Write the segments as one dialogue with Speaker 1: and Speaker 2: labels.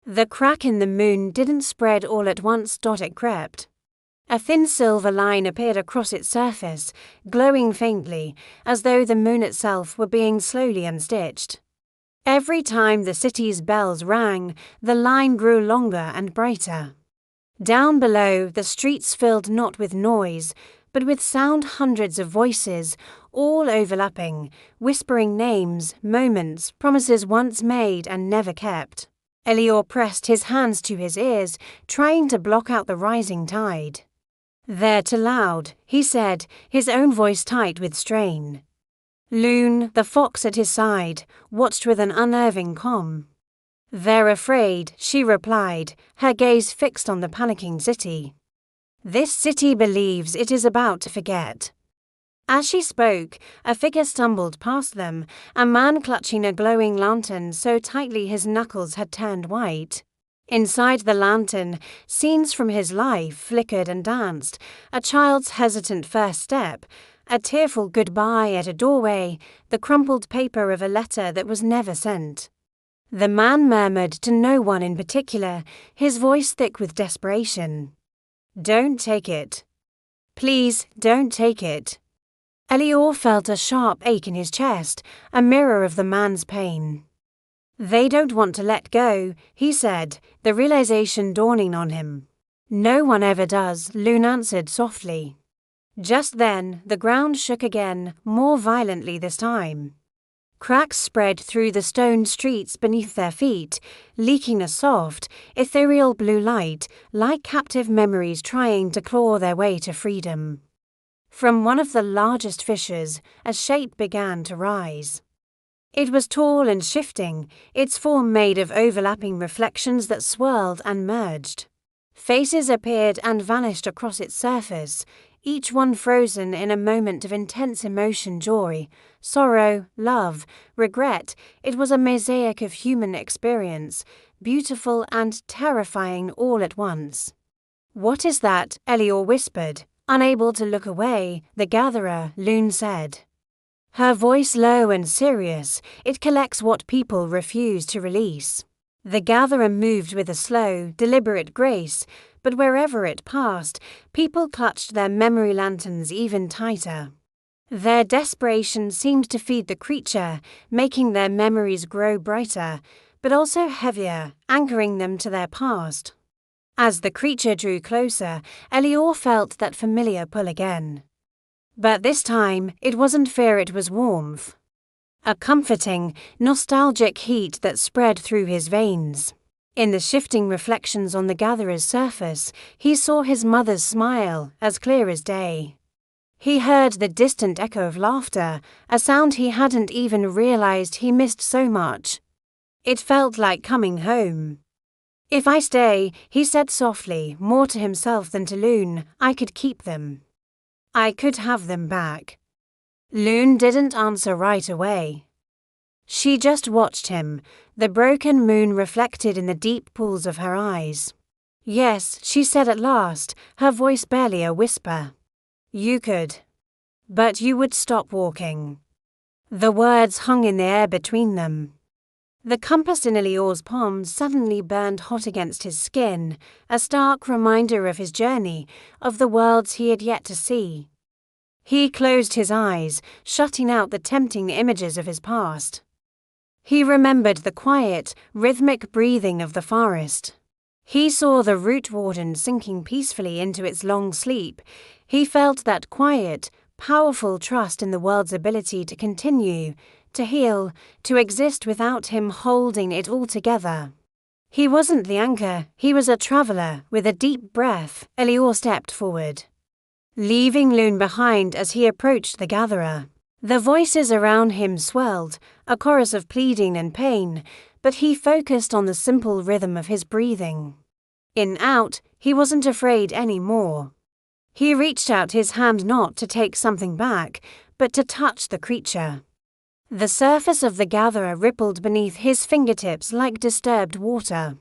Speaker 1: The crack in the moon didn't spread all at once. It crept. A thin silver line appeared across its surface, glowing faintly, as though the moon itself were being slowly unstitched. Every time the city's bells rang, the line grew longer and brighter. Down below, the streets filled not with noise, but with sound. Hundreds of voices, all overlapping, whispering names, moments, promises once made and never kept. Elior pressed his hands to his ears, trying to block out the rising tide. "They're too loud," he said, his own voice tight with strain. Loon, the fox at his side, watched with an unnerving calm. "They're afraid," she replied, her gaze fixed on the panicking city. "This city believes it is about to forget." As she spoke, a figure stumbled past them, a man clutching a glowing lantern so tightly his knuckles had turned white. Inside the lantern, scenes from his life flickered and danced, a child's hesitant first step, a tearful goodbye at a doorway, the crumpled paper of a letter that was never sent. The man murmured to no one in particular, his voice thick with desperation. "Don't take it. Please, don't take it." Elior felt a sharp ache in his chest, a mirror of the man's pain. "They don't want to let go," he said, the realization dawning on him. "No one ever does," Loon answered softly. Just then, the ground shook again, more violently this time. Cracks spread through the stone streets beneath their feet, leaking a soft, ethereal blue light, like captive memories trying to claw their way to freedom. From one of the largest fissures, a shape began to rise. It was tall and shifting, its form made of overlapping reflections that swirled and merged. Faces appeared and vanished across its surface, each one frozen in a moment of intense emotion, joy, sorrow, love, regret. It was a mosaic of human experience, beautiful and terrifying all at once. "What is that?" Elior whispered. Unable to look away, "The Gatherer," Loon said. Her voice low and serious, "It collects what people refuse to release." The Gatherer moved with a slow, deliberate grace, but wherever it passed, people clutched their memory lanterns even tighter. Their desperation seemed to feed the creature, making their memories grow brighter, but also heavier, anchoring them to their past. As the creature drew closer, Elior felt that familiar pull again. But this time, it wasn't fear, it was warmth. A comforting, nostalgic heat that spread through his veins. In the shifting reflections on the Gatherer's surface, he saw his mother's smile, as clear as day. He heard the distant echo of laughter, a sound he hadn't even realized he missed so much. It felt like coming home. "If I stay," he said softly, more to himself than to Loon, "I could keep them. I could have them back." Loon didn't answer right away. She just watched him, the broken moon reflected in the deep pools of her eyes. "Yes," she said at last, her voice barely a whisper. "You could. But you would stop walking." The words hung in the air between them. The compass in Elior's palm suddenly burned hot against his skin, a stark reminder of his journey, of the worlds he had yet to see. He closed his eyes, shutting out the tempting images of his past. He remembered the quiet, rhythmic breathing of the forest. He saw the root warden sinking peacefully into its long sleep. He felt that quiet, powerful trust in the world's ability to continue, to heal, to exist without him holding it all together. He wasn't the anchor, he was a traveler. With a deep breath, Elior stepped forward, leaving Loon behind as he approached the Gatherer. The voices around him swelled, a chorus of pleading and pain, but he focused on the simple rhythm of his breathing. In, out, he wasn't afraid anymore. He reached out his hand not to take something back, but to touch the creature. The surface of the Gatherer rippled beneath his fingertips like disturbed water.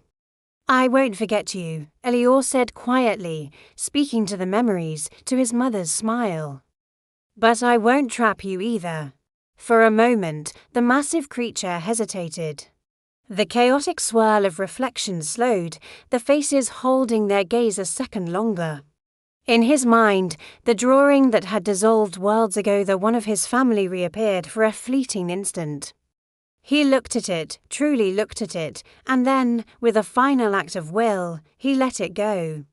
Speaker 1: "I won't forget you," Elior said quietly, speaking to the memories, to his mother's smile. "But I won't trap you either." For a moment, the massive creature hesitated. The chaotic swirl of reflections slowed, the faces holding their gaze a second longer. In his mind, the drawing that had dissolved worlds ago, the one of his family, reappeared for a fleeting instant. He looked at it, truly looked at it, and then, with a final act of will, he let it go.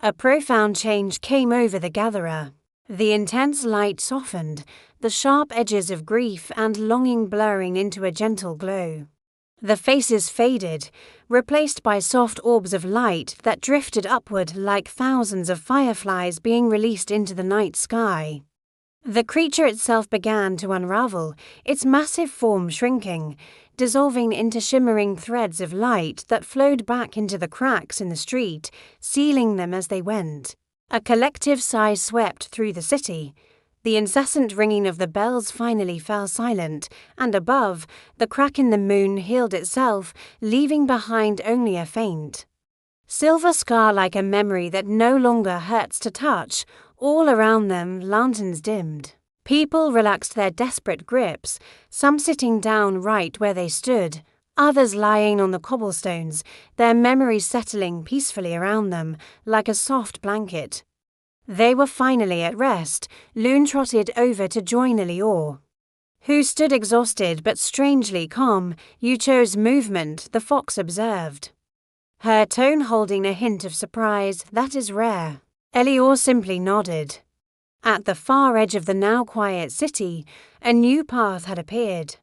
Speaker 1: A profound change came over the gatherer. The intense light softened, the sharp edges of grief and longing blurring into a gentle glow. The faces faded, replaced by soft orbs of light that drifted upward like thousands of fireflies being released into the night sky. The creature itself began to unravel, its massive form shrinking, dissolving into shimmering threads of light that flowed back into the cracks in the street, sealing them as they went. A collective sigh swept through the city. The incessant ringing of the bells finally fell silent, and above, the crack in the moon healed itself, leaving behind only a faint silver scar like a memory that no longer hurts to touch. All around them, lanterns dimmed. People relaxed their desperate grips, some sitting down right where they stood, others lying on the cobblestones, their memories settling peacefully around them like a soft blanket. They were finally at rest. Loon trotted over to join Elior, who stood exhausted but strangely calm. "You chose movement," the fox observed, her tone holding a hint of surprise. "That is rare." Elior simply nodded. At the far edge of the now quiet city, a new path had appeared.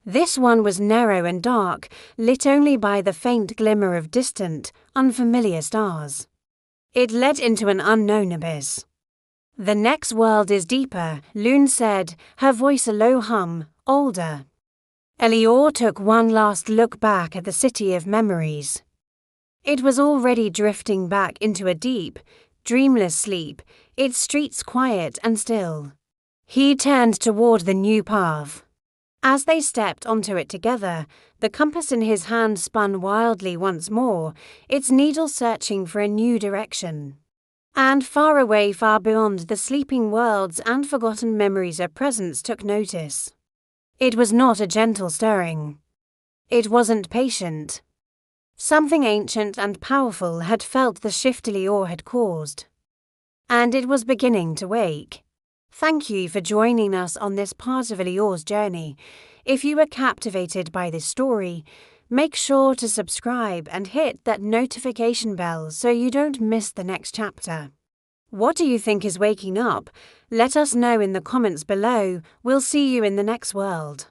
Speaker 1: This one was narrow and dark, lit only by the faint glimmer of distant, unfamiliar stars. It led into an unknown abyss. "The next world is deeper," Loon said, her voice a low hum, older. Elior took one last look back at the city of memories. It was already drifting back into a deep, dreamless sleep, its streets quiet and still. He turned toward the new path. As they stepped onto it together, the compass in his hand spun wildly once more, its needle searching for a new direction. And far away, far beyond the sleeping worlds and forgotten memories, a presence took notice. It was not a gentle stirring. It wasn't patient. Something ancient and powerful had felt the shift Elior had caused, and it was beginning to wake. Thank you for joining us on this part of Elior's journey. If you were captivated by this story, make sure to subscribe and hit that notification bell so you don't miss the next chapter. What do you think is waking up? Let us know in the comments below. We'll see you in the next world.